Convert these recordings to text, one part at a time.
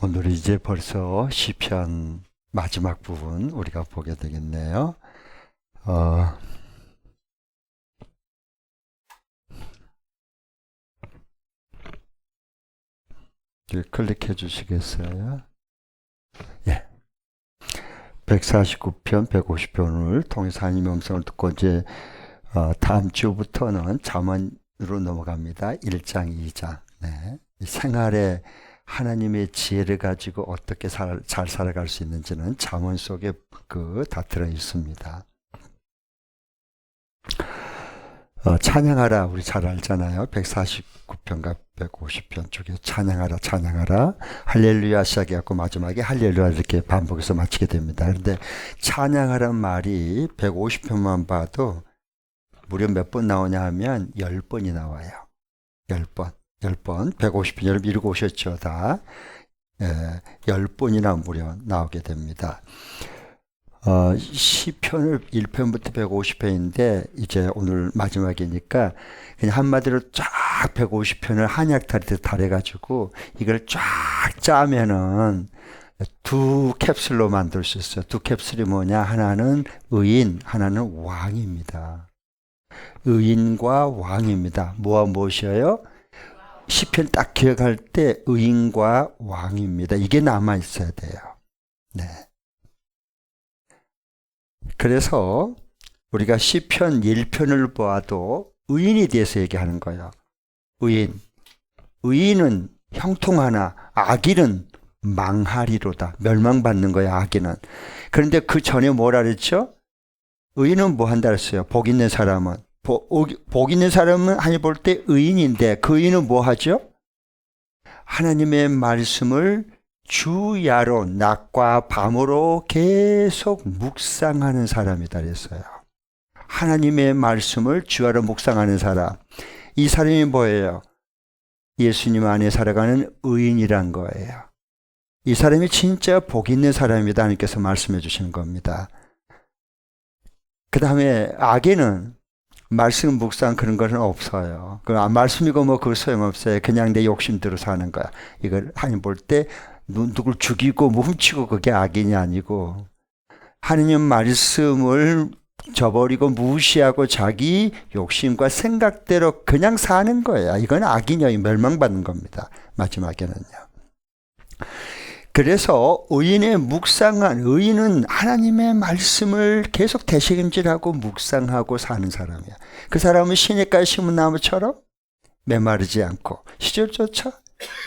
오늘 이제 벌써 시편 마지막 부분 우리가 보게 되겠네요. 어, 클릭해 주시겠어요? 예. 149편, 150편을 통해서 하나님의 음성을 듣고 이제 다음 주부터는 잠언으로 넘어갑니다. 1장, 2장. 네. 이 생활에 하나님의 지혜를 가지고 어떻게 잘 살아갈 수 있는지는 잠언 속에 다 들어 있습니다. 찬양하라 우리 잘 알잖아요. 149편과 150편 쪽에 찬양하라 찬양하라 할렐루야 시작해갖고 마지막에 할렐루야 이렇게 반복해서 마치게 됩니다. 그런데 찬양하라는 말이 150편만 봐도 무려 몇 번 나오냐 하면 10번이 나와요. 10번 150편 여러분 읽어오셨죠 다. 10번이나 무려 나오게 됩니다. 시편을 1편부터 150편인데 이제 오늘 마지막이니까 그냥 한마디로 쫙 150편을 한약탈에 달해가지고 이걸 쫙 짜면은 두 캡슐로 만들 수 있어요. 두 캡슐이 뭐냐? 하나는 의인, 하나는 왕입니다. 의인과 왕입니다. 뭐와 무엇이에요? 시편 딱 기억할 때 의인과 왕입니다. 이게 남아 있어야 돼요. 네. 그래서 우리가 시편 1편을 보아도 의인에 대해서 얘기하는 거예요. 의인은 형통하나 악인은 망하리로다. 멸망받는 거예요. 악인은. 그런데 그 전에 뭐라 그랬죠? 의인은 뭐 한다 그랬어요? 복 있는 사람은. 복 있는 사람은 하나님 볼 때 의인인데 그 의인은 뭐 하죠? 하나님의 말씀을 주야로 낮과 밤으로 계속 묵상하는 사람이다 그랬어요. 하나님의 말씀을 주야로 묵상하는 사람. 이 사람이 뭐예요? 예수님 안에 살아가는 의인이란 거예요. 이 사람이 진짜 복 있는 사람이다 하나님께서 말씀해 주시는 겁니다. 그 다음에 악에는 말씀 묵상 그런 거는 없어요. 말씀이고 뭐 그거 소용없어요. 그냥 내 욕심대로 사는 거야. 이걸 하나님 볼 때 누굴 죽이고 뭐 훔치고 그게 악인이 아니고 하느님 말씀을 저버리고 무시하고 자기 욕심과 생각대로 그냥 사는 거야. 이건 악인이 멸망받는 겁니다. 마지막에는요. 그래서 의인의 묵상한 의인은 하나님의 말씀을 계속 되새김질하고 묵상하고 사는 사람이야. 그 사람은 시냇가에 심은 나무처럼 메마르지 않고 시절조차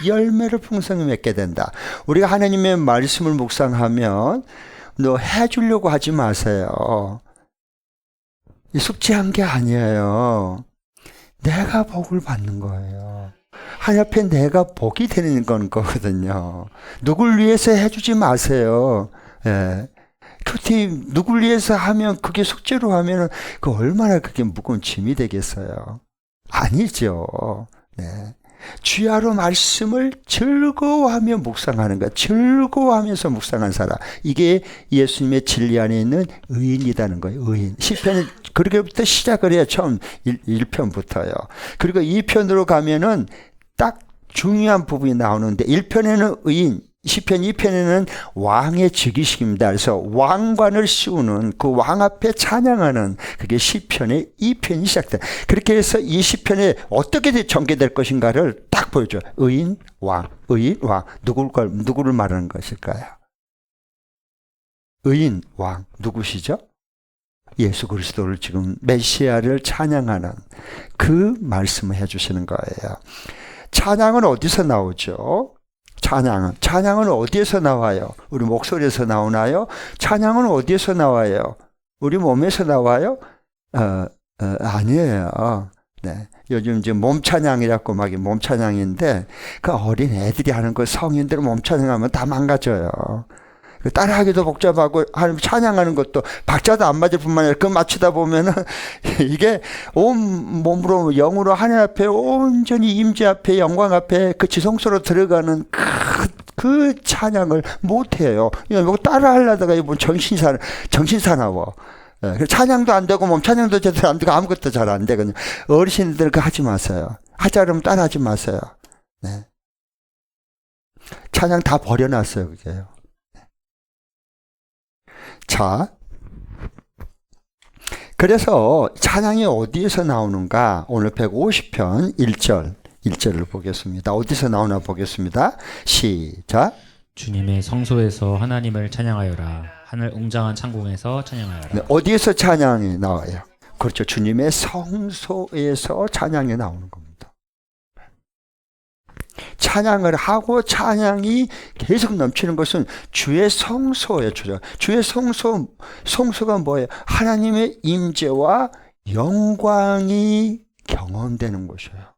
열매를 풍성히 맺게 된다. 우리가 하나님의 말씀을 묵상하면 너 해주려고 하지 마세요. 숙제한 게 아니에요. 내가 복을 받는 거예요. 하나님 앞에 내가 복이 되는 거거든요. 누굴 위해서 해주지 마세요. 예. 그때 누굴 위해서 하면 그게 숙제로 하면 그 얼마나 그게 무거운 짐이 되겠어요. 아니죠. 네. 주야로 말씀을 즐거워하며 묵상하는 것, 즐거워하면서 묵상한 사람. 이게 예수님의 진리 안에 있는 의인이라는 거예요. 의인. 시편은 그렇게부터 시작을 해요. 처음 1편부터요. 그리고 2편으로 가면은 딱 중요한 부분이 나오는데 1편에는 의인, 시편 2편에는 왕의 즉위식입니다. 그래서 왕관을 씌우는 그 왕 앞에 찬양하는 그게 시편의 2편이 시작돼요. 그렇게 해서 이 시편에 어떻게 전개될 것인가를 딱 보여줘요. 의인, 왕, 누구를 말하는 것일까요? 의인, 왕, 누구시죠? 예수 그리스도를 지금 메시아를 찬양하는 그 말씀을 해주시는 거예요. 찬양은 어디서 나오죠? 찬양은 어디에서 나와요? 우리 목소리에서 나오나요? 찬양은 어디에서 나와요? 우리 몸에서 나와요? 아니에요. 네. 요즘 이제 몸찬양이라고 막 몸찬양인데 그 어린 애들이 하는 거 성인들 몸찬양하면 다 망가져요. 따라하기도 복잡하고 찬양하는 것도 박자도 안 맞을 뿐만 아니라 그 맞추다 보면은 이게 온 몸으로 영으로 하나님 앞에 온전히 임재 앞에 영광 앞에 그 지성소로 들어가는 그 찬양을 못해요. 이거 따라하려다가 이거 정신 사나워. 찬양도 안 되고 몸 찬양도 제대로 안 되고 아무것도 잘 안 되거든요. 어르신들 그거 하지 마세요. 하자 그러면 따라하지 마세요. 네. 찬양 다 버려놨어요, 그게요. 자, 그래서 찬양이 어디에서 나오는가? 오늘 150편 1절을 보겠습니다. 어디서 나오나 보겠습니다. 시작. 주님의 성소에서 하나님을 찬양하여라. 하늘 웅장한 창공에서 찬양하여라. 네, 어디에서 찬양이 나와요? 그렇죠. 주님의 성소에서 찬양이 나오는 겁니다. 찬양을 하고 찬양이 계속 넘치는 것은 주의 성소예요. 주의 성소가 뭐예요? 하나님의 임재와 영광이 경험되는 곳이에요.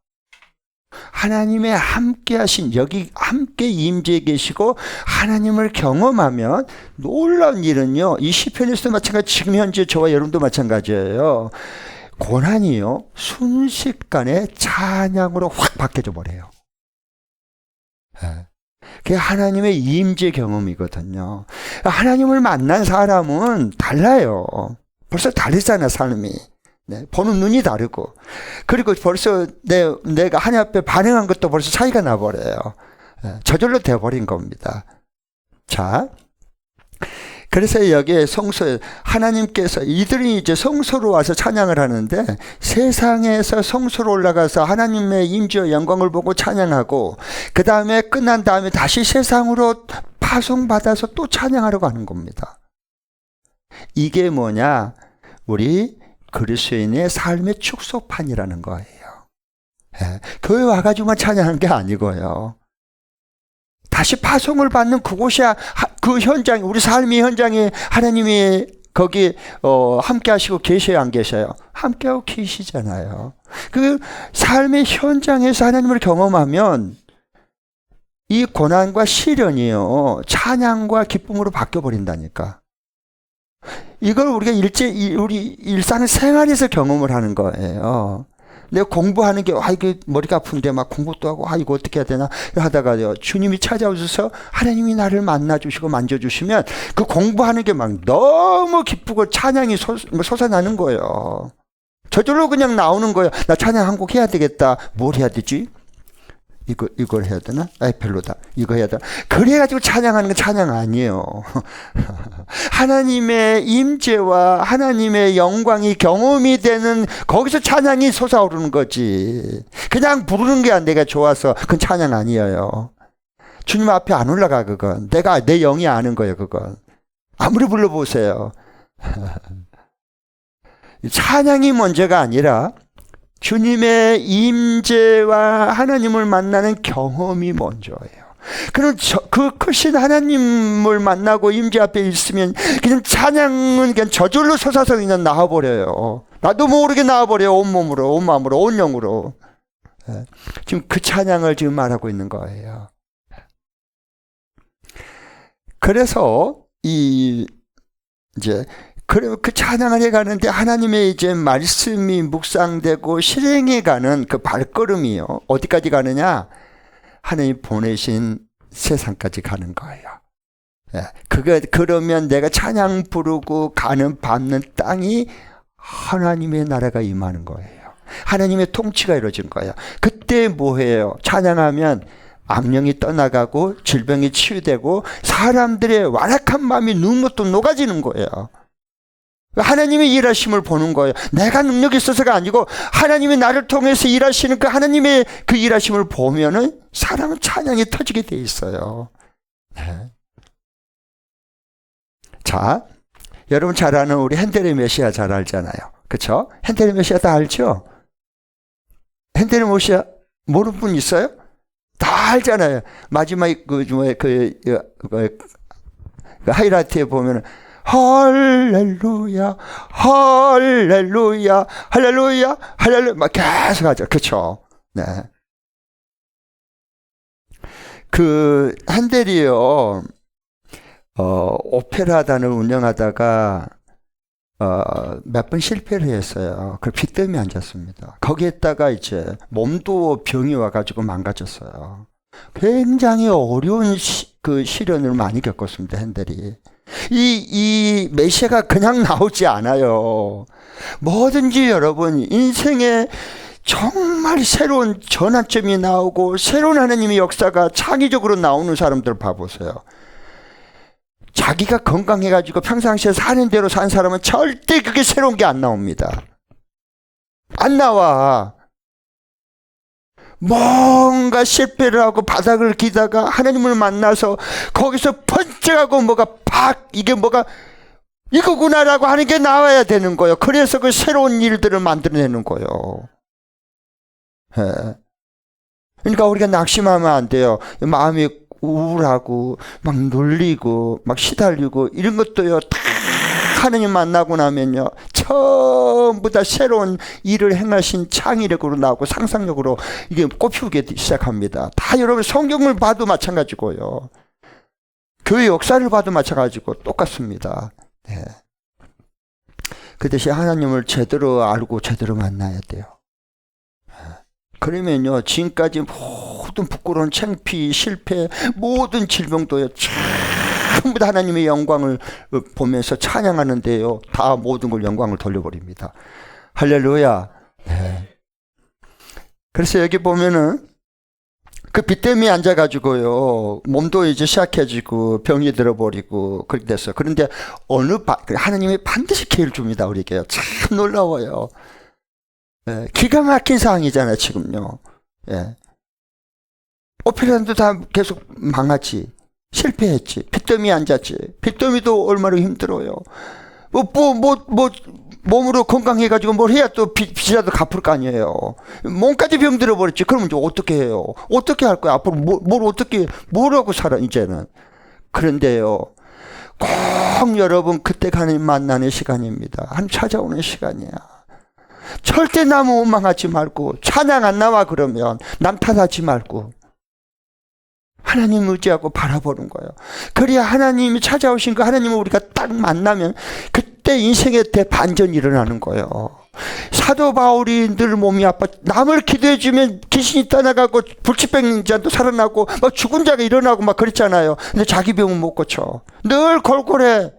하나님의 함께 하신, 여기 함께 임재해 계시고 하나님을 경험하면 놀라운 일은요, 이 시편에서도 마찬가지, 지금 현재 저와 여러분도 마찬가지예요. 고난이요, 순식간에 찬양으로 확 바뀌어져 버려요. 그게 하나님의 임재 경험이거든요. 하나님을 만난 사람은 달라요. 벌써 다르잖아, 삶이. 네, 보는 눈이 다르고, 그리고 벌써 내가 하나님 앞에 반응한 것도 벌써 차이가 나버려요. 저절로 되어버린 겁니다. 자, 그래서 여기에 성소에 하나님께서, 이들이 이제 성소로 와서 찬양을 하는데, 세상에서 성소로 올라가서 하나님의 임재와 영광을 보고 찬양하고, 그 다음에 끝난 다음에 다시 세상으로 파송받아서 또 찬양하러 가는 겁니다. 이게 뭐냐? 우리 그리스도인의 삶의 축소판이라는 거예요. 교회 와가지고만 찬양하는 게 아니고요. 다시 파송을 받는 그곳이, 그 현장, 우리 삶의 현장에 하나님이 거기 함께 하시고 계셔요, 안 계셔요? 함께하고 계시잖아요. 그 삶의 현장에서 하나님을 경험하면 이 고난과 시련이요, 찬양과 기쁨으로 바뀌어버린다니까. 이걸 우리가 우리 일상 생활에서 경험을 하는 거예요. 내가 공부하는 게, 이게 머리가 아픈데 막 공부도 하고, 이거 어떻게 해야 되나 하다가요, 주님이 찾아오셔서 하나님이 나를 만나주시고 만져주시면 그 공부하는 게 막 너무 기쁘고 찬양이 솟아나는 거예요. 저절로 그냥 나오는 거예요. 나 찬양 한 곡 해야 되겠다. 뭘 해야 되지? 이걸 해야 되나? 별로다. 이거 해야 되나? 그래가지고 찬양하는 건 찬양 아니에요. 하나님의 임재와 하나님의 영광이 경험이 되는, 거기서 찬양이 솟아오르는 거지. 그냥 부르는 게 내가 좋아서 그건 찬양 아니에요. 주님 앞에 안 올라가, 그건. 내 영이 아는 거예요, 그건. 아무리 불러보세요. 찬양이 문제가 아니라 주님의 임재와 하나님을 만나는 경험이 먼저예요. 그럼 그 크신 하나님을 만나고 임재 앞에 있으면 그냥 찬양은 그냥 저절로 솟아서 그냥 나와버려요. 나도 모르게 나와버려요. 온몸으로, 온 마음으로, 온 영으로. 지금 그 찬양을 지금 말하고 있는 거예요. 그래서 이제 그 찬양을 해가는데 하나님의 이제 말씀이 묵상되고 실행해 가는 그 발걸음이요. 어디까지 가느냐? 하나님 보내신 세상까지 가는 거예요. 그러면 내가 찬양 부르고 가는 밟는 땅이 하나님의 나라가 임하는 거예요. 하나님의 통치가 이루어진 거예요. 그때 뭐해요? 찬양하면 악령이 떠나가고 질병이 치유되고 사람들의 완악한 마음이 눈부터 녹아지는 거예요. 하나님의 일하심을 보는 거예요. 내가 능력이 있어서가 아니고 하나님이 나를 통해서 일하시는 그 하나님의 그 일하심을 보면은 사람은 찬양이 터지게 돼 있어요. 네. 자, 여러분 잘 아는 우리 핸델의 메시아 잘 알잖아요. 그렇죠? 핸델의 메시아 다 알죠? 핸델의 메시아 모르는 분 있어요? 다 알잖아요. 마지막에 그 하이라이트에 보면은 할렐루야, 할렐루야, 할렐루야, 할렐루야, 막 계속 하죠. 그렇죠? 네. 그 핸델이요, 오페라단을 운영하다가 몇 번 실패를 했어요. 그 빚 때문에 앉았습니다. 거기에다가 이제 몸도 병이 와가지고 망가졌어요. 굉장히 어려운 그 시련을 많이 겪었습니다. 핸델이. 이 메시아가 그냥 나오지 않아요. 뭐든지 여러분 인생에 정말 새로운 전환점이 나오고 새로운 하나님의 역사가 창의적으로 나오는 사람들 봐보세요. 자기가 건강해가지고 평상시에 사는 대로 산 사람은 절대 그게 새로운 게 안 나옵니다. 안 나와. 뭔가 실패를 하고 바닥을 기다가 하나님을 만나서 거기서 번쩍하고 뭐가 팍 이게 뭐가 이거구나라고 하는 게 나와야 되는 거예요. 그래서 그 새로운 일들을 만들어내는 거예요. 예. 그러니까 우리가 낙심하면 안 돼요. 마음이 우울하고 막 눌리고 막 시달리고 이런 것도요 다 하나님 만나고 나면요 전부 다 새로운 일을 행하신 창의력으로 나오고 상상력으로 이게 꽃피우기 시작합니다. 다 여러분 성경을 봐도 마찬가지고요. 교회 역사를 봐도 마찬가지고 똑같습니다. 네. 그 대신 하나님을 제대로 알고 제대로 만나야 돼요. 그러면요 지금까지 모든 부끄러운 창피, 실패, 모든 질병도요 전부 다 하나님의 영광을 보면서 찬양하는데요 다 모든 걸 영광을 돌려버립니다. 할렐루야. 네. 그래서 여기 보면은 그 빚더미에 앉아가지고요 몸도 이제 시약해지고 병이 들어버리고 그렇게 됐어요. 그런데 하나님이 반드시 기회를 줍니다. 우리에게요. 참 놀라워요. 예, 기가 막힌 상황이잖아요 지금요. 예. 오페라도 다 계속 망하지, 실패했지, 빚더미에 앉았지. 빚더미도 얼마나 힘들어요. 몸으로 건강해가지고 뭘 해야 또 빚이라도 갚을 거 아니에요. 몸까지 병들어 버렸지. 그러면 이제 어떻게 해요? 어떻게 할 거야? 앞으로 뭐라고 살아 이제는. 그런데요 꼭 여러분 그때가 하나님 만나는 시간입니다. 하나님 찾아오는 시간이야. 절대 나무 원망하지 말고 찬양 안 나와 그러면 남 탓하지 말고 하나님 의지하고 바라보는 거예요. 그래야 하나님이 찾아오신 거 하나님을 우리가 딱 만나면 그때 인생의 대반전이 일어나는 거예요. 사도 바울이 늘 몸이 아파 남을 기도해 주면 귀신이 떠나가고 불치병자도 살아나고 막 죽은 자가 일어나고 막 그랬잖아요. 근데 자기 병은 못 고쳐. 늘 골골해.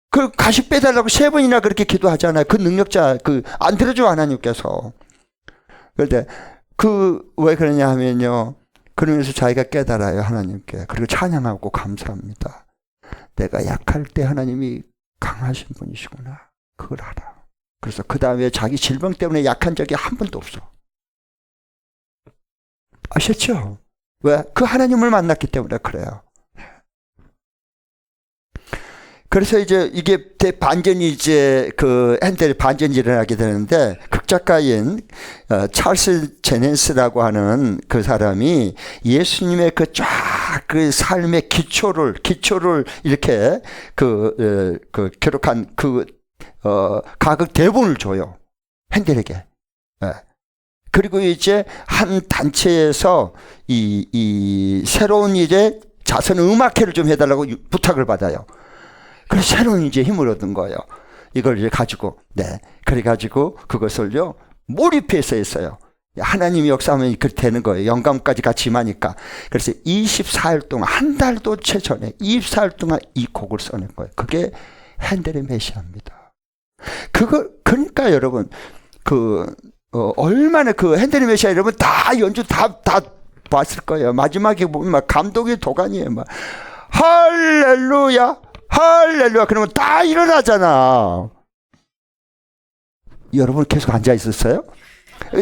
그 가시 빼달라고 3번이나 그렇게 기도하잖아요. 그 능력자 안 들어줘 하나님께서. 그런데 왜 그러냐 하면요 그러면서 자기가 깨달아요 하나님께. 그리고 찬양하고 감사합니다. 내가 약할 때 하나님이 강하신 분이시구나. 그걸 알아. 그래서 그 다음에 자기 질병 때문에 약한 적이 한 번도 없어. 아셨죠? 왜? 그 하나님을 만났기 때문에 그래요. 그래서 이제 이게 대반전이 이제 핸델의 반전이 일어나게 되는데 극작가인 찰스 제넨스라고 하는 그 사람이 예수님의 그 삶의 기초를 이렇게 기록한 가극 대본을 줘요 핸델에게. 그리고 이제 한 단체에서 이 새로운 이제 자선 음악회를 좀 해달라고 부탁을 받아요. 그래서 새로운 이제 힘을 얻은 거예요. 이걸 이제 가지고, 네. 그래가지고 그것을요, 몰입해서 했어요. 하나님이 역사하면 그렇게 되는 거예요. 영감까지 같이 임하니까. 그래서 24일 동안, 한 달도 채 전에 24일 동안 이 곡을 써낸 거예요. 그게 핸델의 메시아입니다. 그러니까 여러분, 얼마나 핸델의 메시아 여러분 다 연주 다 봤을 거예요. 마지막에 보면 막 감동의 도가니에 막, 할렐루야! 할렐루야 그러면 다 일어나잖아. 여러분 계속 앉아 있었어요?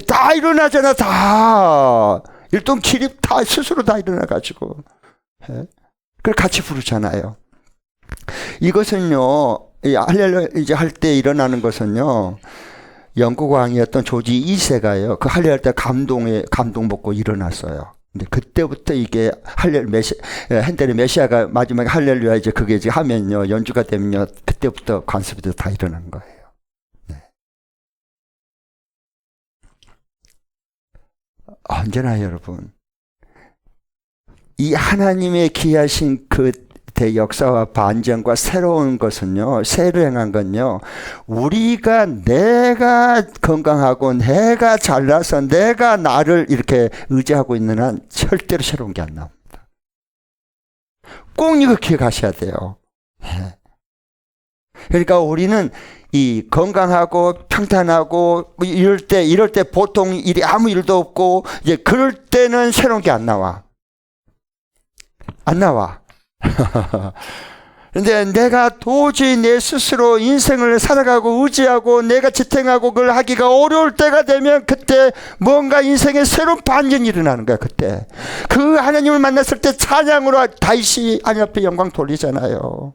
다 일어나잖아. 다 일동 기립 다 스스로 다 일어나가지고 그걸 같이 부르잖아요. 이것은요 할렐루야 이제 할 때 일어나는 것은요 영국 왕이었던 조지 2세가요 그 할렐루야 할 때 감동 먹고 일어났어요. 근데 그때부터 이게 핸델의 메시아가 마지막에 할렐루야 이제 그게 이제 하면요 연주가 되면요 그때부터 관습이 다 일어난 거예요. 네. 언제나 여러분 이 하나님의 기하신 그 대역사와 반전과 새로운 것은요 새로 행한 건요 내가 건강하고 내가 잘나서 내가 나를 이렇게 의지하고 있는 한 절대로 새로운 게 안 나옵니다. 꼭 이거 기억하셔야 돼요. 네. 그러니까 우리는 이 건강하고 평탄하고 이럴 때 보통 일이 아무 일도 없고 이제 그럴 때는 새로운 게 안 나와. 안 나와. 근데 내가 도저히 내 스스로 인생을 살아가고 의지하고 내가 지탱하고 그걸 하기가 어려울 때가 되면 그때 뭔가 인생에 새로운 반전이 일어나는 거야. 그때 그 하나님을 만났을 때 찬양으로 다시 하나님 앞에 영광 돌리잖아요.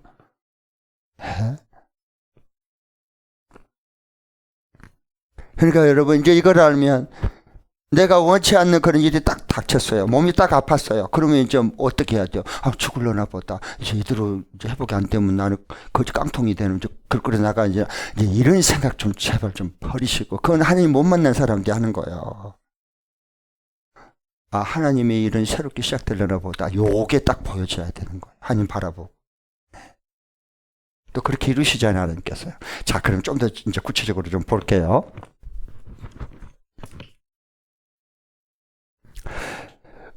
그러니까 여러분 이제 이걸 알면 내가 원치 않는 그런 일이 딱 닥쳤어요. 몸이 딱 아팠어요. 그러면 이제 어떻게 해야 돼요? 죽을려나 보다. 이제 이대로 이제 회복이 안 되면 나는 거지 깡통이 되는 이제 그래 나가 이제 이런 생각 좀 제발 좀 버리시고 그건 하나님 못 만난 사람들이 하는 거예요. 하나님의 일은 새롭게 시작되려나 보다. 요게 딱 보여줘야 되는 거예요. 하나님 바라보고. 또 그렇게 이루시잖아요, 하나님께서요. 자, 그럼 좀 더 이제 구체적으로 좀 볼게요.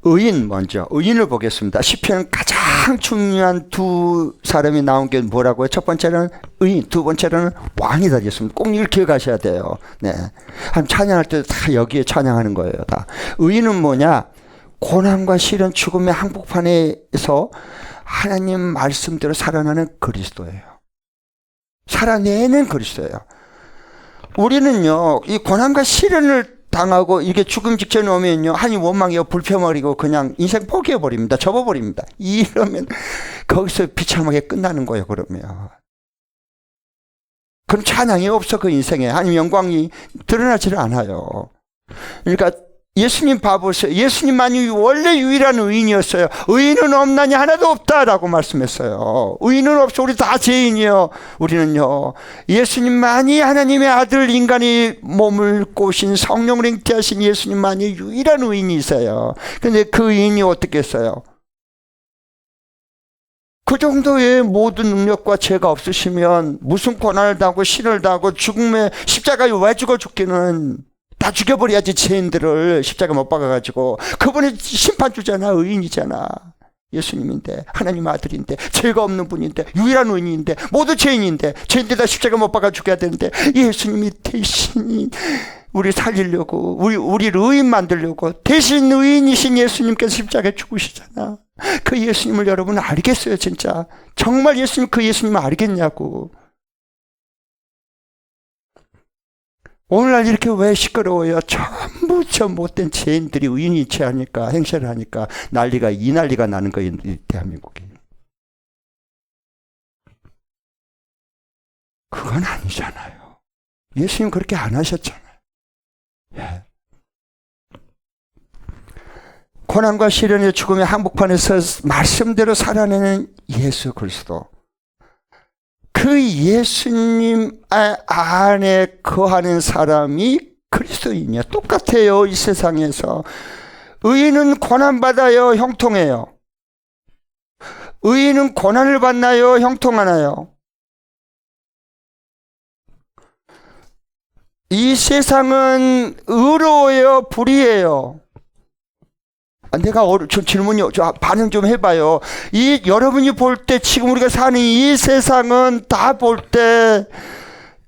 의인 먼저 의인을 보겠습니다. 시편 가장 중요한 두 사람이 나온 게 뭐라고요? 첫 번째는 의인, 두 번째는 왕이다 됐습니다. 꼭 이걸 기억하셔야 돼요. 네, 한 찬양할 때 다 여기에 찬양하는 거예요. 다. 의인은 뭐냐? 고난과 시련, 죽음의 한복판에서 하나님 말씀대로 살아나는 그리스도예요. 살아내는 그리스도예요. 우리는요, 이 고난과 시련을 당하고 이게 죽음 직전에 오면요, 하나님 원망이요 불평버리고 그냥 인생 포기해버립니다. 접어버립니다. 이러면 거기서 비참하게 끝나는 거예요. 그러면 그럼 찬양이 없어. 그 인생에 하나님 영광이 드러나지를 않아요. 그러니까 예수님 봐보세요. 예수님만이 원래 유일한 의인이었어요. 의인은 없나니 하나도 없다라고 말씀했어요. 의인은 없어. 우리 다 죄인이요. 우리는요, 예수님만이 하나님의 아들 인간이 몸을 꼬신 성령을 잉태하신 예수님만이 유일한 의인이세요. 근데 그 의인이 어떻게 했어요? 그 정도의 모든 능력과 죄가 없으시면 무슨 고난을 당하고 신을 당하고 죽음의 십자가에 왜 죽어 죽기는 다 죽여버려야지. 죄인들을 십자가 못 박아가지고. 그분이 심판주잖아. 의인이잖아. 예수님인데, 하나님 아들인데, 죄가 없는 분인데, 유일한 의인인데, 모두 죄인인데, 죄인들 다 십자가 못 박아 죽여야 되는데 예수님이 대신 우리 살리려고, 우리를 의인 만들려고 대신 의인이신 예수님께서 십자가에 죽으시잖아. 그 예수님을 여러분 알겠어요? 진짜 정말 예수님, 그 예수님을 알겠냐고. 오늘날 이렇게 왜 시끄러워요? 전부 저 못된 죄인들이 의인이 취하니까, 행세를 하니까 이 난리가 나는 거예요, 대한민국이. 그건 아니잖아요. 예수님 그렇게 안 하셨잖아요. 예. 고난과 시련의 죽음의 한복판에서 말씀대로 살아내는 예수 그리스도. 그 예수님 안에 거하는 사람이 그리스도인이야. 똑같아요. 이 세상에서. 의인은 고난받아요? 형통해요? 의인은 고난을 받나요? 형통하나요? 이 세상은 의로워요? 불의해요? 내가 질문이 반응 좀 해봐요. 여러분이 볼 때 지금 우리가 사는 이 세상은 다 볼 때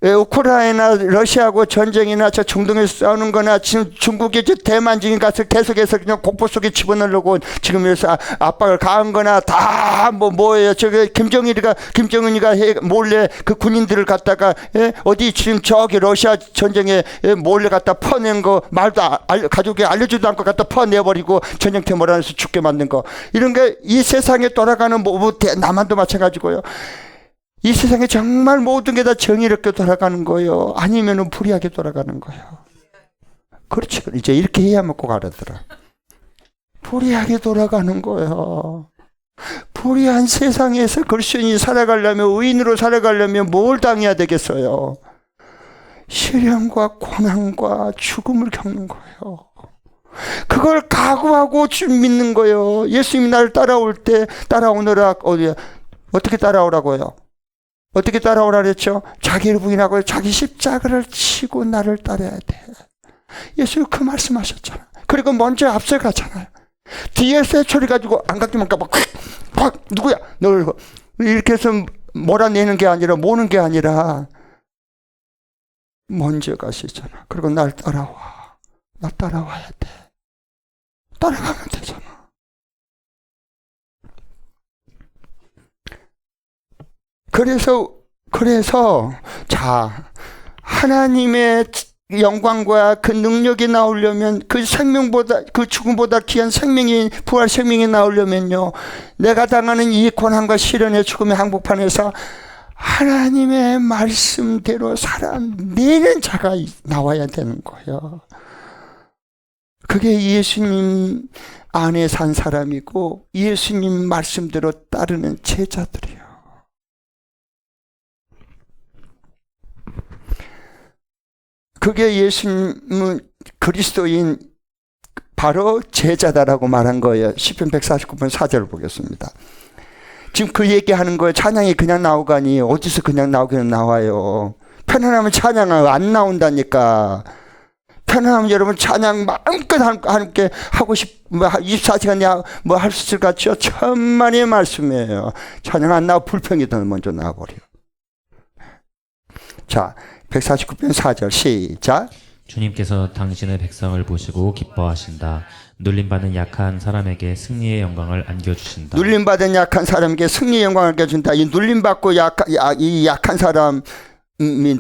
우크라이나 러시아하고 전쟁이나 저 중동에서 싸우는 거나 지금 중국의 저 대만징이 가서 계속해서 그냥 공포 속에 집어넣으려고 지금 여기서 압박을 가한 거나 다 뭐예요. 김정은이가 몰래 그 군인들을 갖다가 어디 지금 저기 러시아 전쟁에 몰래 갖다 퍼낸 거 말도 가족이 알려주지도 않고 갖다 퍼내버리고 전쟁터 몰아내서 죽게 만든 거. 이런 게 이 세상에 돌아가는 남한도 마찬가지고요. 이 세상에 정말 모든 게 다 정의롭게 돌아가는 거예요? 아니면은 불의하게 돌아가는 거예요? 그렇지. 이제 이렇게 해야만 꼭 알아들어. 불의하게 돌아가는 거예요. 불의한 세상에서 그리스도인이 살아가려면, 의인으로 살아가려면 뭘 당해야 되겠어요? 시련과 고난과 죽음을 겪는 거예요. 그걸 각오하고 믿는 거예요. 예수님이 나를 따라올 때 따라오느라 어떻게 따라오라고요? 어떻게 따라오라 그랬죠? 자기를 부인하고 자기 십자가를 치고 나를 따라야 돼. 예수님 그 말씀하셨잖아요. 그리고 먼저 앞서가잖아요. 뒤에서 소리 가지고 안 갔기만 까봐 팍 누구야? 너 이렇게 해서 몰아내는 게 아니라 모는 게 아니라 먼저 가시잖아. 그리고 날 따라와. 나 따라와야 돼. 따라가면 되잖아. 그래서 자, 하나님의 영광과 그 능력이 나오려면 그 생명보다, 그 죽음보다 귀한 생명이, 부활 생명이 나오려면요, 내가 당하는 이 고난과 시련의 죽음의 항복판에서 하나님의 말씀대로 살아내는 자가 나와야 되는 거예요. 그게 예수님 안에 산 사람이고 예수님 말씀대로 따르는 제자들이에요. 그게 예수님은 그리스도인 바로 제자다라고 말한 거예요. 시편 149편 4절을 보겠습니다. 지금 그 얘기하는 거예요. 찬양이 그냥 나오가니 어디서 그냥 나오기는 나와요. 편안하면 찬양 안 나온다니까. 편안하면 여러분 찬양 마음껏 함께 하고 24시간 뭐 할 수 있을 것 같죠? 천만의 말씀이에요. 찬양 안 나오고 불평이 더 먼저 나와버려요. 자, 149편 4절 시작. 주님께서 당신의 백성을 보시고 기뻐하신다. 눌림받은 약한 사람에게 승리의 영광을 안겨주신다. 눌림받은 약한 사람에게 승리의 영광을 안겨준다. 이 눌림받고 이 약한 사람이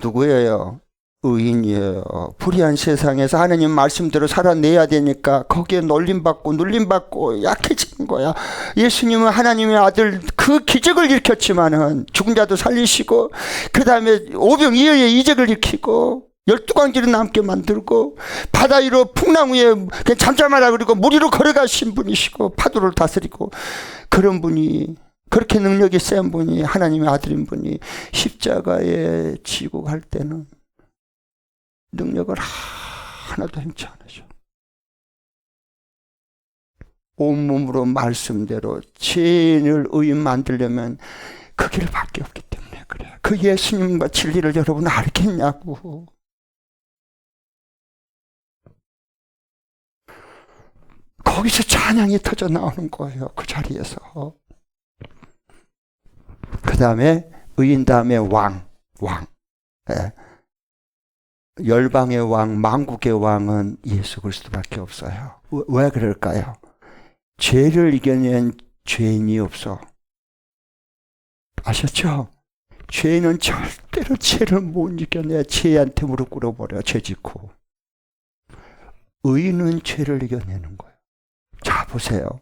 누구예요? 의인이에요. 불의한 세상에서 하나님 말씀대로 살아내야 되니까 거기에 눌림받고 약해지는 거야. 예수님은 하나님의 아들 그 기적을 일으켰지만은 죽은 자도 살리시고 그 다음에 오병이어의 이적을 일으키고 12광지를 남게 만들고 바다 위로 풍랑 위에 그냥 잠잠하라 그리고 물 위로 걸어가신 분이시고 파도를 다스리고 그런 분이, 그렇게 능력이 센 분이, 하나님의 아들인 분이 십자가에 지고 갈 때는 능력을 하나도 행치 않으셔. 온몸으로 말씀대로 죄인을 의인 만들려면 그 길밖에 없기 때문에 그래. 그 예수님과 진리를 여러분 알겠냐고. 거기서 찬양이 터져 나오는 거예요. 그 자리에서. 그 다음에 의인 다음에 왕. 예. 열방의 왕, 만국의 왕은 예수 그리스도밖에 없어요. 왜 그럴까요? 죄를 이겨낸 죄인이 없어. 아셨죠? 죄인은 절대로 죄를 못 이겨내. 죄한테 무릎 꿇어버려. 죄 짓고. 의인은 죄를 이겨내는 거예요. 자, 보세요.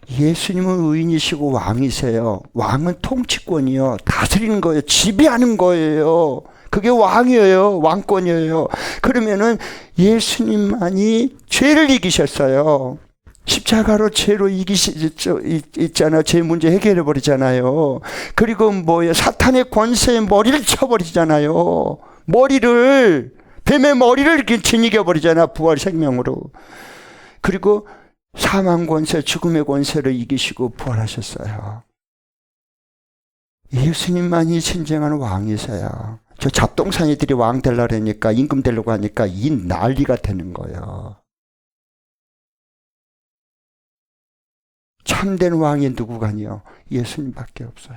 예수님은 의인이시고 왕이세요. 왕은 통치권이요. 다스리는 거예요. 지배하는 거예요. 그게 왕이에요. 왕권이에요. 그러면은 예수님만이 죄를 이기셨어요. 십자가로 죄로 있잖아요. 죄 문제 해결해 버리잖아요. 그리고 뭐예요? 사탄의 권세에 머리를 쳐버리잖아요. 뱀의 머리를 이렇게 지니겨 버리잖아. 부활 생명으로. 그리고 사망 권세, 죽음의 권세를 이기시고 부활하셨어요. 예수님만이 진정한 왕이세요. 저 잡동사니들이 왕 되려고 하니까, 임금 되려고 하니까 이 난리가 되는 거예요. 참된 왕이 누구가니요? 예수님밖에 없어요.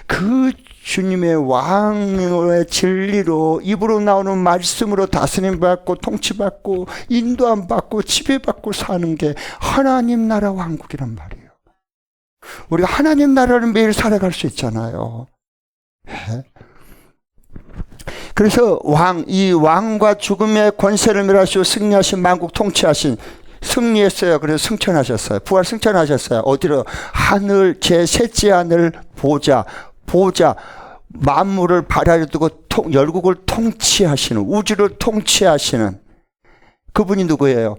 그 주님의 왕의 진리로 입으로 나오는 말씀으로 다스림받고 통치받고 인도함받고 지배받고 사는 게 하나님 나라 왕국이란 말이에요. 우리가 하나님 나라를 매일 살아갈 수 있잖아요. 그래서 이 왕과 죽음의 권세를 멸하시고 승리하신 만국 통치하신, 승리했어요. 그래서 승천하셨어요. 부활 승천하셨어요. 어디로? 하늘, 제3째 하늘 보좌, 만물을 발아래 두고 열국을 통치하시는, 우주를 통치하시는 그분이 누구예요?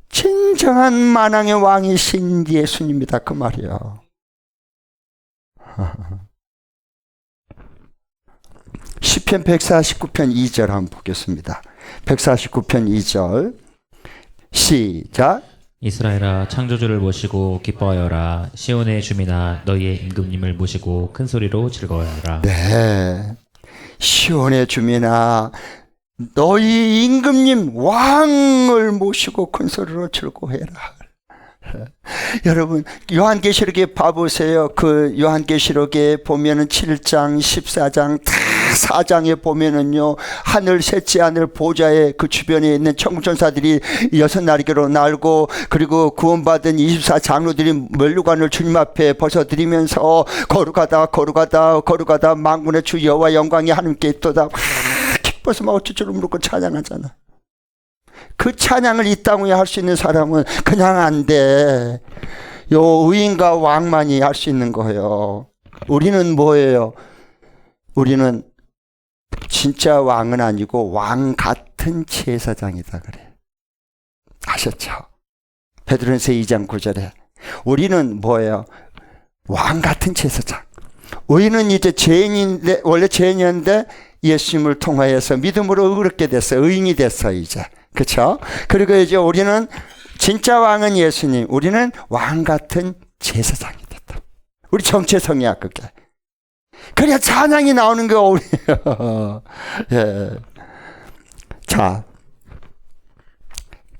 진정한 만왕의 왕이신 예수님이다. 그 말이에요. 시편 149편 2절 한번 보겠습니다. 149편 2절 시작. 이스라엘아 창조주를 모시고 기뻐하여라. 시온의 주민아 너희의 임금님을 모시고 큰 소리로 즐거워하라. 네, 시온의 주민아 너희 임금님 왕을 모시고 큰 소리로 즐거워해라. 여러분 요한계시록에 봐보세요. 그 요한계시록에 보면은 7장 14장 다 4장에 보면은요, 하늘 셋째 하늘 보좌의 그 주변에 있는 천군천사들이 6날개로 날고, 그리고 구원받은 24장로들이 면류관을 주님 앞에 벗어드리면서 거룩하다 만군의 주 여호와 영광이 하나님께 있도다. 기뻐서 막 어쩔 모르고 찬양하잖아. 그 찬양을 이 땅 위에 할 수 있는 사람은 그냥 안 돼. 요 의인과 왕만이 할 수 있는 거예요. 우리는 뭐예요? 우리는 진짜 왕은 아니고 왕 같은 제사장이다 그래. 아셨죠? 베드로전서 2장 9절에 우리는 뭐예요? 왕 같은 제사장. 우리는 이제 죄인인데, 원래 죄인이었는데 예수님을 통하여서 믿음으로 의롭게 됐어. 의인이 됐어 이제. 그렇죠? 그리고 이제 우리는 진짜 왕은 예수님. 우리는 왕 같은 제사장이 됐다. 우리 정체성이야 그게. 그래야 찬양이 나오는 거 우리요. 예. 자,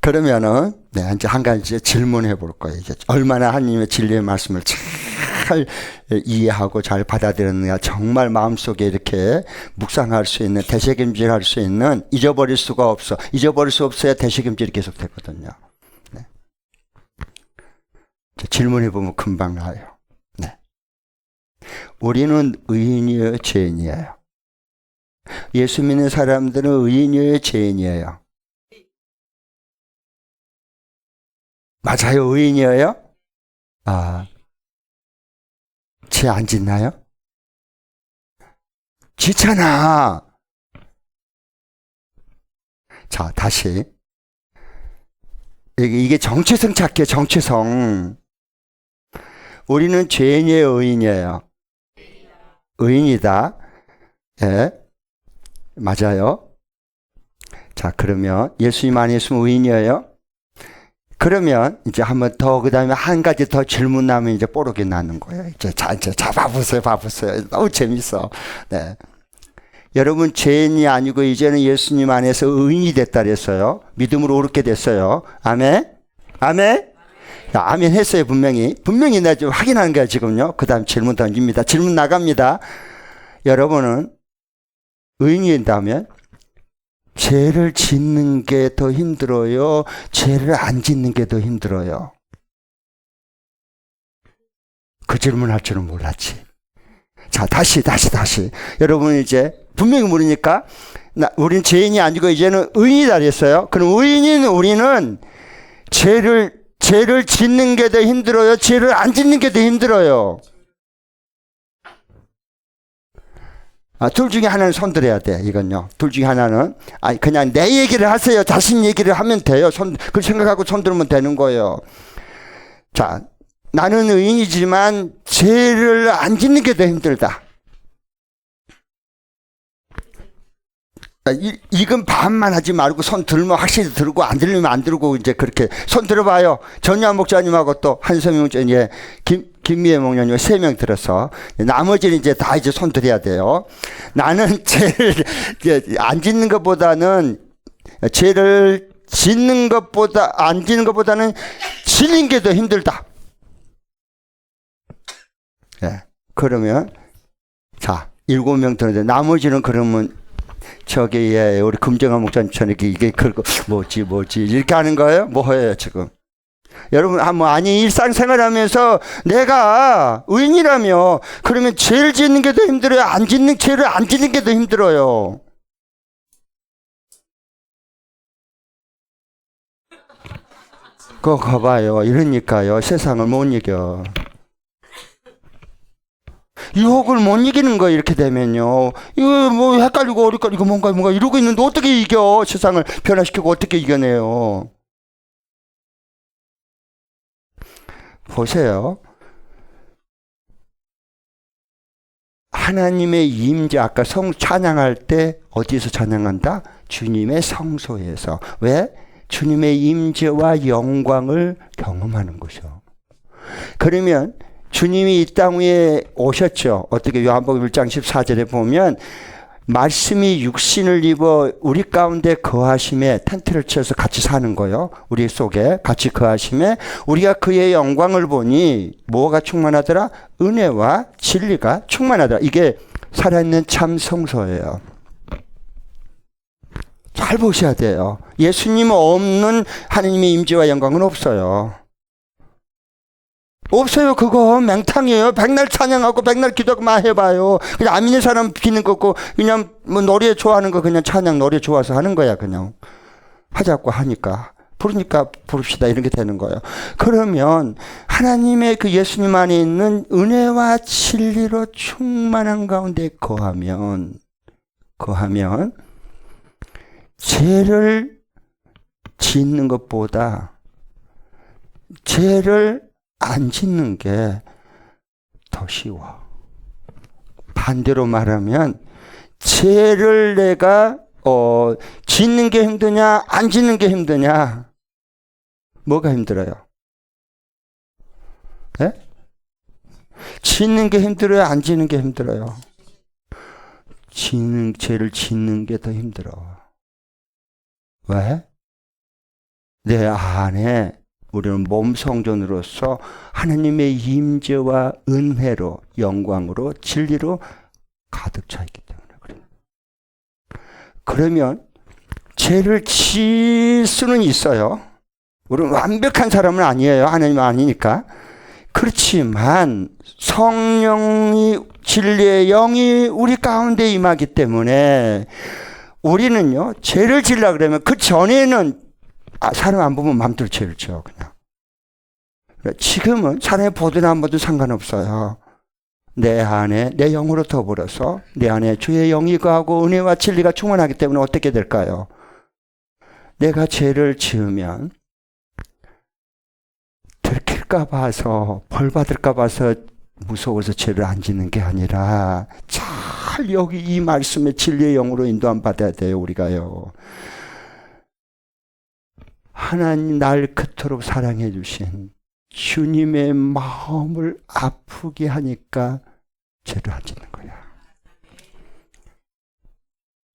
그러면은 이제 한 가지 질문해 볼 거예요. 이제 얼마나 하나님의 진리의 말씀을 잘 이해하고 잘 받아들였느냐. 정말 마음속에 이렇게 묵상할 수 있는, 되새김질할 수 있는, 잊어버릴 수가 없어. 잊어버릴 수 없어야 되새김질이 계속 되거든요. 네. 질문해 보면 금방 나와요. 네. 우리는 의인이에요, 죄인이에요? 예수 믿는 사람들은 의인이에요, 죄인이에요? 맞아요, 의인이에요? 아, 죄 안 짓나요? 짓잖아. 자, 다시. 이게 정체성 찾기예요, 정체성. 우리는 죄인이에요, 의인이에요? 의인이다. 예. 맞아요. 자, 그러면 예수님 안에 있으면 의인이에요? 그러면 이제 한 번 더, 그 다음에 한 가지 더 질문 나면 이제 뽀록이 나는 거예요. 이제 봐보세요. 너무 재밌어. 네. 여러분, 죄인이 아니고 이제는 예수님 안에서 의인이 됐다 그랬어요. 믿음으로 옳게 됐어요. 아멘? 아멘? 아멘 했어요, 분명히. 분명히 내가 좀 확인하는 거야, 지금요. 그 다음 질문 던집니다. 질문 나갑니다. 여러분은 의인이다면 죄를 짓는 게 더 힘들어요? 죄를 안 짓는 게 더 힘들어요? 그 질문 할 줄은 몰랐지. 자, 다시. 여러분 이제 분명히 물으니까, 우린 죄인이 아니고 이제는 의인이다 그랬어요. 그럼 의인인 우리는 죄를 짓는 게 더 힘들어요? 죄를 안 짓는 게 더 힘들어요? 둘 중에 하나는 손들어야 돼, 이건요. 둘 중에 하나는. 그냥 내 얘기를 하세요. 자신 얘기를 하면 돼요. 그걸 생각하고 손들면 되는 거예요. 자, 나는 의인이지만 죄를 안 짓는 게 더 힘들다. 이건 반만 하지 말고 손 들면 확실히 들고 안 들리면 안 들고 이제 그렇게 손 들어봐요. 전유한 목사님하고 또 한성용 전예 김미애 목사님 3명 들어서 나머지는 이제 다 이제 손 들어야 돼요. 나는 죄를 안 짓는 것보다는 죄를 짓는 것보다 안 짓는 것보다는 짓는 게 더 힘들다. 예. 그러면 자 7명 들었는데 나머지는 그러면 우리 금정한 목사님처럼 이게 그거 뭐지 이렇게 하는 거예요? 뭐예요 지금? 여러분 아니 일상생활하면서 내가 의인이라며 그러면 죄를 짓는 게 더 힘들어요? 죄를 안 짓는 게 더 힘들어요? 그거 가봐요. 이러니까요 세상을 못 이겨. 유혹을 못 이기는 거 이렇게 되면요. 이거 뭐 헷갈리고 어리거리고 뭔가 이러고 있는데 어떻게 이겨? 세상을 변화시키고 어떻게 이겨내요? 보세요. 하나님의 임재 아까 찬양할 때 어디서 찬양한다? 주님의 성소에서. 왜? 주님의 임재와 영광을 경험하는 거죠. 그러면 주님이 이 땅 위에 오셨죠. 어떻게 요한복음 1장 14절에 보면 말씀이 육신을 입어 우리 가운데 거하심에 텐트를 쳐서 같이 사는 거요. 우리 속에 같이 거하심에 우리가 그의 영광을 보니 뭐가 충만하더라? 은혜와 진리가 충만하더라. 이게 살아있는 참 성소예요. 잘 보셔야 돼요. 예수님 없는 하나님의 임재와 영광은 없어요. 없어요. 그거 맹탕이에요. 백날 찬양하고 백날 기도하고 막 해봐요. 그냥 안 믿는 사람 비는 거고 그냥 뭐 노래 좋아하는 거 그냥 찬양 노래 좋아서 하는 거야. 그냥 하자고 하니까 부르니까 부릅시다 이런 게 되는 거예요. 그러면 하나님의 그 예수님 안에 있는 은혜와 진리로 충만한 가운데 거하면 죄를 짓는 것보다 죄를 안 짓는 게 더 쉬워. 반대로 말하면 죄를 내가 짓는 게 힘드냐 안 짓는 게 힘드냐? 뭐가 힘들어요? 네? 짓는 게 힘들어요? 안 짓는 게 힘들어요? 죄를 짓는 게 더 힘들어. 왜? 내 안에 우리는 몸 성전으로서 하나님의 임재와 은혜로 영광으로 진리로 가득 차 있기 때문에 그래요. 그러면 죄를 지을 수는 있어요. 우리는 완벽한 사람은 아니에요. 하나님은 아니니까. 그렇지만 성령이 진리의 영이 우리 가운데 임하기 때문에 우리는요 죄를 지으려고 그러면 그 전에는 사람 안 보면 맘대로 죄를 지어 그냥. 지금은 사람이 보든 안 보든 상관없어요. 내 안에 내 영으로 더불어서 내 안에 주의 영이 거하고 은혜와 진리가 충만하기 때문에 어떻게 될까요? 내가 죄를 지으면 들킬까 봐서 벌 받을까 봐서 무서워서 죄를 안 짓는 게 아니라 잘 여기 이 말씀의 진리의 영으로 인도함 받아야 돼요. 우리가요. 하나님 날 그토록 사랑해 주신 주님의 마음을 아프게 하니까 죄를 안 짓는 거야.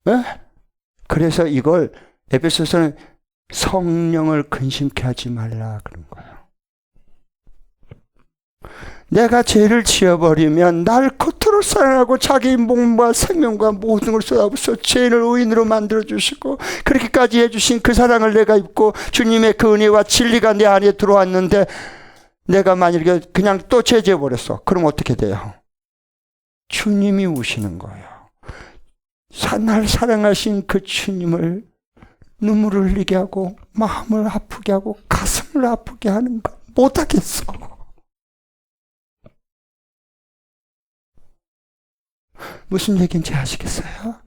네? 그래서 이걸 에베소서는 성령을 근심케 하지 말라 그런 거예요. 내가 죄를 지어버리면 날 그토록 사랑하고 자기 몸과 생명과 모든 걸 쏟아부어서 죄인을 의인으로 만들어주시고 그렇게까지 해주신 그 사랑을 내가 입고 주님의 그 은혜와 진리가 내 안에 들어왔는데 내가 만약에 그냥 또 죄 지어버렸어. 그럼 어떻게 돼요? 주님이 우시는 거예요. 날 사랑하신 그 주님을 눈물을 흘리게 하고 마음을 아프게 하고 가슴을 아프게 하는 거 못하겠어. 무슨 얘기인지 아시겠어요?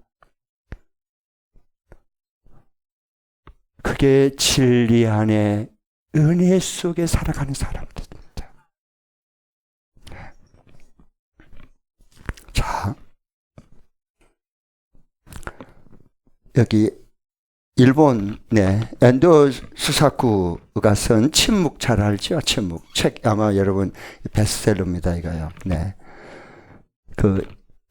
그게 진리 안에 은혜 속에 살아가는 사람들입니다. 자, 여기 일본의 엔도 수사쿠가 쓴 침묵 잘 알죠? 침묵 책 아마 여러분 베스트셀러입니다. 이거요. 네, 그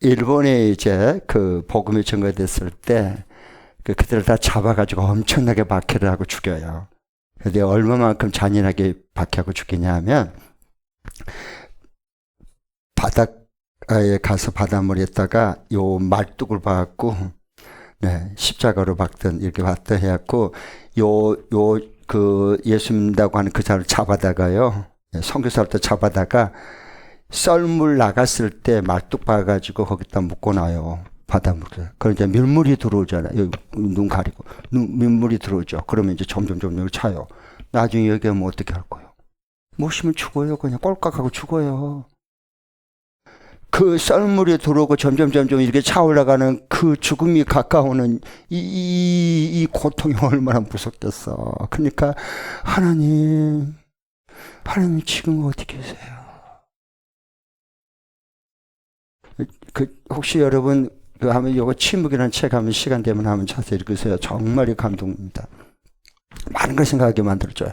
일본에 이제 그 복음이 전거됐을 때 그들을 다 잡아가지고 엄청나게 박해를 하고 죽여요. 근데 얼마만큼 잔인하게 박해하고 죽이냐면 바닷가에 가서 바닷물에다가 요 말뚝을 박고 네, 십자가로 박든 이렇게 박든 해갖고 그 예수 믿는다고 하는 그 사람을 잡아다가요. 선교사를 잡아다가 썰물 나갔을 때 말뚝 박아가지고 거기다 묶어놔요. 바닷물에. 그럼 이제 밀물이 들어오잖아요. 여기 눈 가리고. 밀물이 들어오죠. 그러면 이제 점점 차요. 나중에 여기 하면 어떻게 할 거예요? 모시면 죽어요. 그냥 꼴깍하고 죽어요. 그 썰물이 들어오고 점점 이렇게 차올라가는 그 죽음이 가까우는 이 고통이 얼마나 무섭겠어. 그러니까 하나님 지금 어디 계세요? 혹시 여러분 하면 요거 침묵이라는 책 하면 시간 되면 한번 자세히 읽으세요. 정말 감동입니다. 많은 걸 생각하게 만들어줘요.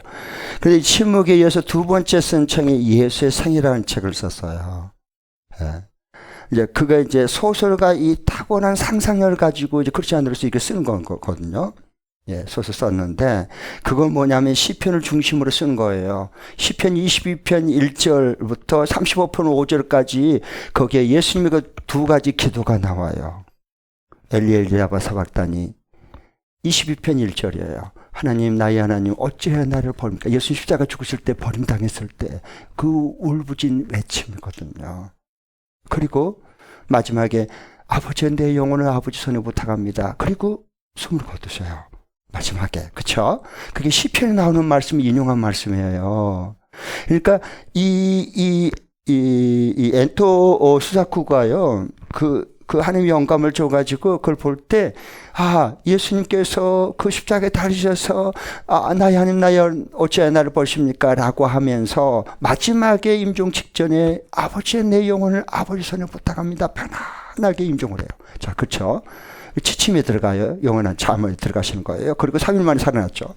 그런데 침묵에 이어서 두 번째 쓴 책이 예수의 생이라는 책을 썼어요. 예. 이제 그가 이제 소설가 이 타고난 상상력을 가지고 이제 크리스천으로서 이게 쓰는 거거든요. 예, 소설 썼는데 그건 뭐냐면 시편을 중심으로 쓴 거예요. 시편 22편 1절부터 35편 5절까지 거기에 예수님의 그 두 가지 기도가 나와요. 엘리엘리아바 사박다니 22편 1절이에요. 하나님 나의 하나님 어찌해야 나를 버립니까? 예수 십자가 죽으실 때 버림당했을 때 그 울부짖는 외침이거든요. 그리고 마지막에 아버지 내 영혼을 아버지 손에 부탁합니다. 그리고 숨을 거두세요. 마지막에 그쵸? 그게 시편에 나오는 말씀이 인용한 말씀이에요. 그러니까 이 엔토 수사쿠가요 그 하나님의 영감을 줘가지고 그걸 볼 때, 예수님께서 그 십자가에 달리셔서, 나의 하나님, 나의 어찌하여 나를 버리십니까? 라고 하면서 마지막에 임종 직전에 아버지의 내 영혼을 아버지 손에 부탁합니다. 편안하게 임종을 해요. 자, 그쵸? 지침이 들어가요. 영원한 잠을 들어가시는 거예요. 그리고 3일 만에 살아났죠.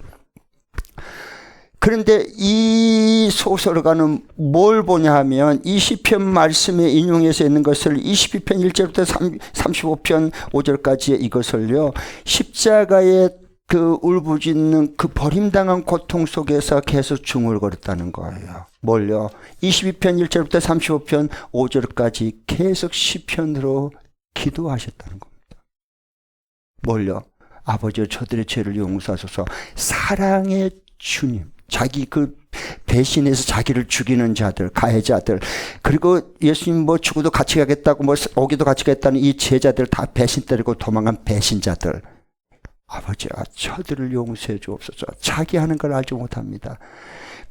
그런데 이 소설가는 뭘 보냐 하면 이 시편 말씀에 인용해서 있는 것을 22편 1절부터 35편 5절까지의 이것을요. 십자가의 그 울부짖는 그 버림당한 고통 속에서 계속 중얼거렸다는 거예요. 뭘요? 22편 1절부터 35편 5절까지 계속 시편으로 기도하셨다는 겁니다. 뭘요? 아버지여 저들의 죄를 용서하소서. 사랑의 주님. 자기 그 배신해서 자기를 죽이는 자들, 가해자들, 그리고 예수님 뭐 죽어도 같이 가겠다고 뭐 오기도 같이 가겠다는 이 제자들 다 배신 때리고 도망간 배신자들. 아버지야 저들을 용서해 주옵소서. 자기 하는 걸 알지 못합니다.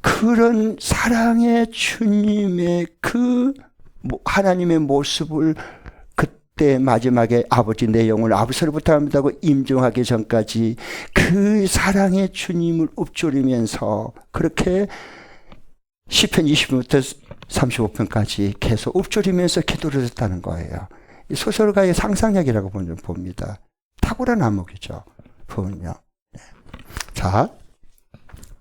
그런 사랑의 주님의 그 하나님의 모습을 그때 마지막에 아버지 내 영혼을 아버지를 부탁합니다고 임종하기 전까지 그 사랑의 주님을 읊조리면서 그렇게 시편 20편부터 35편까지 계속 읊조리면서 기도를 했다는 거예요. 이 소설가의 상상력이라고 봅니다. 탁월한 안목이죠. 부분요. 자,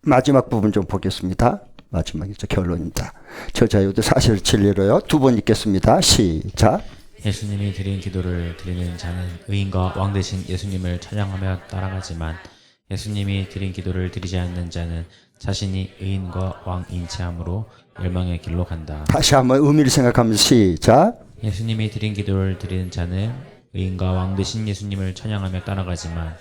마지막 부분 좀 보겠습니다. 마지막이죠. 결론입니다. 저자유도 사실 진리로요. 두 번 읽겠습니다. 시작. 예수님이 드린 기도를 드리는 자는 의인과 왕 되신 예수님을 찬양하며 따라가지만 예수님이 드린 기도를 드리지 않는 자는 자신이 의인과 왕인 체함으로 멸망의 길로 간다. 다시 한번 의미를 생각하면서 시작. 예수님이 드린 기도를 드리는 자는 의인과 왕 되신 예수님을 찬양하며 따라가지만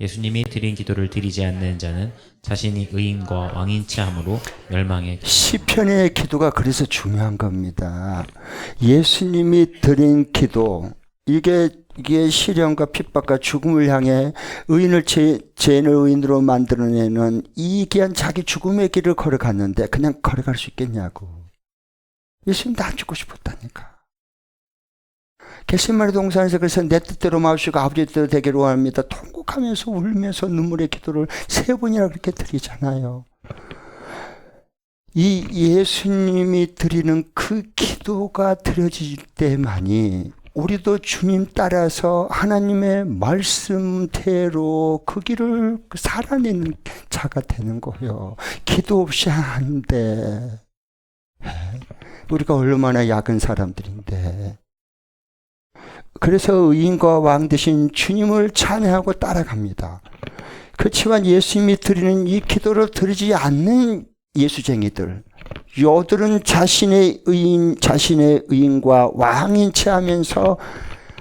예수님이 드린 기도를 드리지 않는 자는 자신이 의인과 왕인 체함으로 멸망의 시편의 기도가 그래서 중요한 겁니다. 예수님이 드린 기도, 이게 시련과 핍박과 죽음을 향해 의인을 죄인을 의인으로 만들어내는 이 귀한 자기 죽음의 길을 걸어갔는데 그냥 걸어갈 수 있겠냐고. 예수님 다 죽고 싶었다니까. 겟세마네 동산에서 그래서 내 뜻대로 마시고 아버지 뜻대로 되기를 원합니다. 통곡하면서 울면서 눈물의 기도를 3번이나 그렇게 드리잖아요. 이 예수님이 드리는 그 기도가 드려질 때만이 우리도 주님 따라서 하나님의 말씀대로 그 길을 살아내는 자가 되는 거예요. 기도 없이 안 돼. 우리가 얼마나 약은 사람들인데. 그래서 의인과 왕 되신 주님을 찬양하고 따라갑니다. 그렇지만 예수님이 드리는 이 기도를 드리지 않는 예수쟁이들, 요들은 자신의 의인과 왕인 체하면서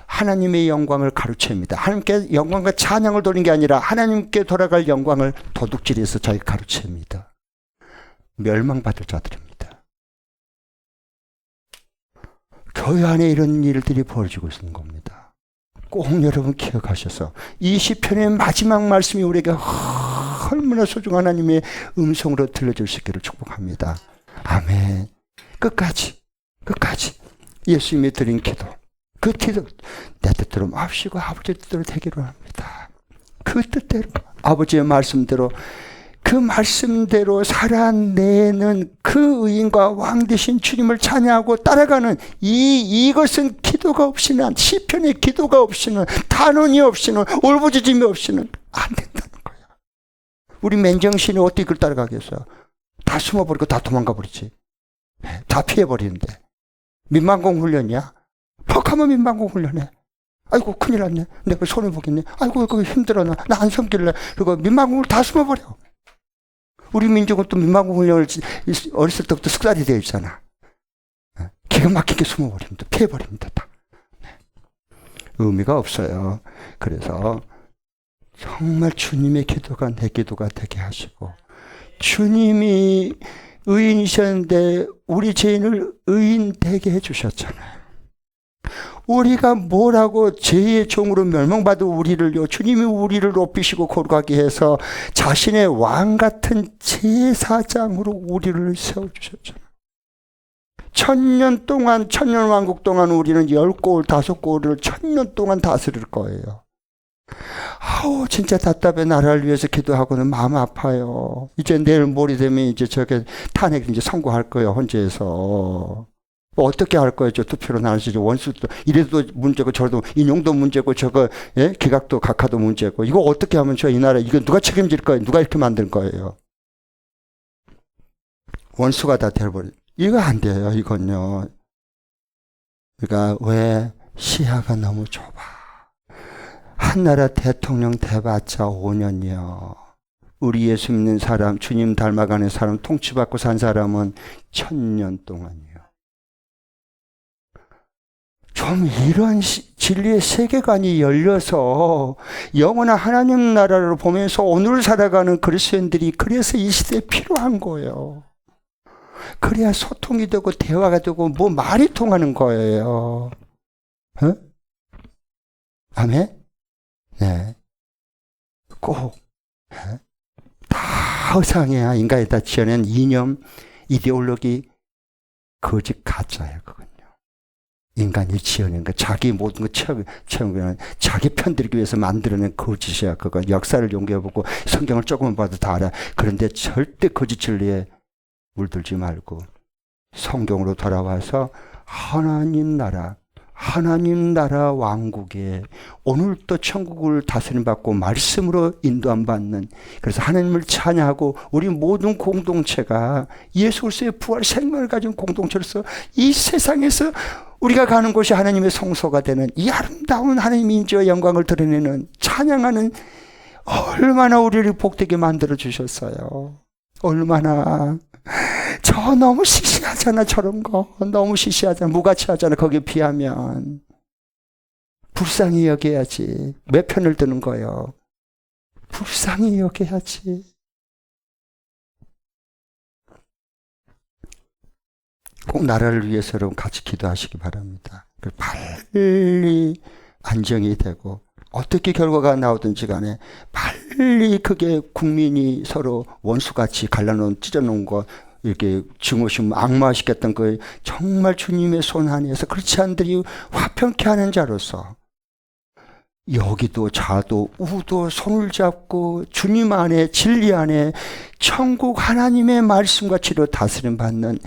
하나님의 영광을 가로챕니다. 하나님께 영광과 찬양을 돌리는 게 아니라 하나님께 돌아갈 영광을 도둑질해서 자기 가로챕니다. 멸망받을 자들입니다. 교회 안에 이런 일들이 벌어지고 있는 겁니다. 꼭 여러분 기억하셔서 이 시편의 마지막 말씀이 우리에게 얼마나 소중한 하나님의 음성으로 들려줄 수 있기를 축복합니다. 아멘. 끝까지 예수님이 드린 기도, 그 기도 내 뜻대로 마시고 아버지 뜻대로 되기로 합니다. 그 뜻대로 아버지의 말씀대로 그 말씀대로 살아내는 그 의인과 왕 되신 주님을 찬양하고 따라가는 이것은 기도가 없이는, 시편의 기도가 없이는, 단원이 없이는, 울부짖음이 없이는 안 된다는 거야. 우리 맨정신이 어떻게 그걸 따라가겠어요? 다 숨어버리고 다 도망가 버리지. 다 피해버리는데. 민망공 훈련이야? 퍽하면 민방공 훈련해. 아이고 큰일 났네. 내가 손해보겠네. 아이고 그거 힘들어. 나 안 섬길래. 그리고 민방공을 다 숨어버려. 우리 민족은 또 민방공 훈련을 어렸을 때부터 습관이 되어 있잖아. 기가 막히게 숨어버립니다. 피해버립니다. 다. 의미가 없어요. 그래서 정말 주님의 기도가 내 기도가 되게 하시고, 주님이 의인이셨는데 우리 죄인을 의인 되게 해주셨잖아요. 우리가 뭐라고 죄의 종으로 멸망받은 우리를요, 주님이 우리를 높이시고 거룩하게 해서 자신의 왕 같은 제사장으로 우리를 세워주셨잖아요. 1000년 동안, 1000년 왕국 동안 우리는 10골, 5골을 1000년 동안 다스릴 거예요. 아우, 진짜 답답해. 나라를 위해서 기도하고는 마음 아파요. 이제 내일 모레 되면 이제 저게 탄핵 이제 선고할 거예요, 헌재에서. 어떻게 할 거예요? 저 투표로 나누시죠. 원수도 이래도 문제고 저래도 인용도 문제고 저거 예? 기각도 각하도 문제고 이거 어떻게 하면 저 이 나라 이거 누가 책임질 거예요? 누가 이렇게 만든 거예요? 원수가 다 되어버려. 이거 안 돼요. 이건요. 그러니까 왜 시야가 너무 좁아. 한 나라 대통령 돼봤자 5년이요. 우리 예수 믿는 사람, 주님 닮아가는 사람, 통치받고 산 사람은 1000년 동안이요. 좀 이런 진리의 세계관이 열려서 영원한 하나님 나라를 보면서 오늘 살아가는 그리스도인들이 그래서 이 시대에 필요한 거예요. 그래야 소통이 되고 대화가 되고 뭐 말이 통하는 거예요. 어? 아멘? 네. 꼭. 네. 다 허상이야. 인간이 다 지어낸 이념, 이데올로기, 거짓 가짜예요. 그건요. 인간이 지어낸 거, 자기 모든 거 채우면 자기 편들기 위해서 만들어낸 거짓이야. 그건 역사를 연구해보고 성경을 조금만 봐도 다 알아. 그런데 절대 거짓 진리에 물들지 말고 성경으로 돌아와서 하나님 나라 왕국에 오늘 또 천국을 다스림 받고 말씀으로 인도함 받는, 그래서 하나님을 찬양하고 우리 모든 공동체가 예수 그리스도의 부활 생명을 가진 공동체로서 이 세상에서 우리가 가는 곳이 하나님의 성소가 되는 이 아름다운 하나님의 인지와 영광을 드러내는 찬양하는, 얼마나 우리를 복되게 만들어 주셨어요. 얼마나. 저 너무 시시하잖아. 저런 거 너무 시시하잖아. 무가치하잖아. 거기에 비하면. 불쌍히 여겨야지. 몇 편을 드는 거예요. 불쌍히 여겨야지. 꼭 나라를 위해서 여러분 같이 기도하시기 바랍니다. 빨리 안정이 되고 어떻게 결과가 나오든지 간에 빨리 그게 국민이 서로 원수같이 갈라놓은 찢어놓은 거 이렇게 증오심 악마시켰던 거 정말 주님의 손 안에서 그렇지 않들이 화평케 하는 자로서 여기도 자도 우도 손을 잡고 주님 안에 진리 안에 천국 하나님의 말씀과 치료 다스림 받는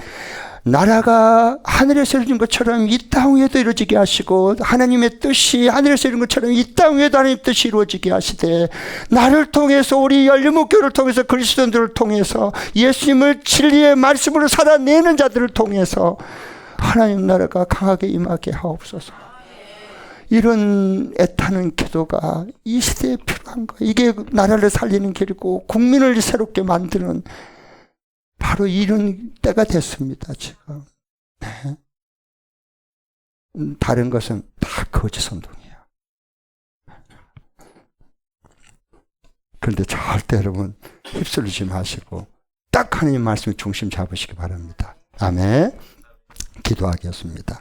나라가 하늘에서 이루어진 것처럼 이 땅 위에도 이루어지게 하시고, 하나님의 뜻이 하늘에서 이루어진 것처럼 이 땅 위에도 하나님의 뜻이 이루어지게 하시되, 나를 통해서 우리 열린목교를 통해서 그리스도인들을 통해서 예수님을 진리의 말씀으로 살아내는 자들을 통해서 하나님 나라가 강하게 임하게 하옵소서. 이런 애타는 기도가 이 시대에 필요한 거예요. 이게 나라를 살리는 길이고 국민을 새롭게 만드는 바로 이런 때가 됐습니다, 지금. 네. 다른 것은 다 거짓 선동이에요. 그런데 절대 여러분 휩쓸리지 마시고 딱 하나님 말씀을 중심 잡으시기 바랍니다. 아멘. 기도하겠습니다.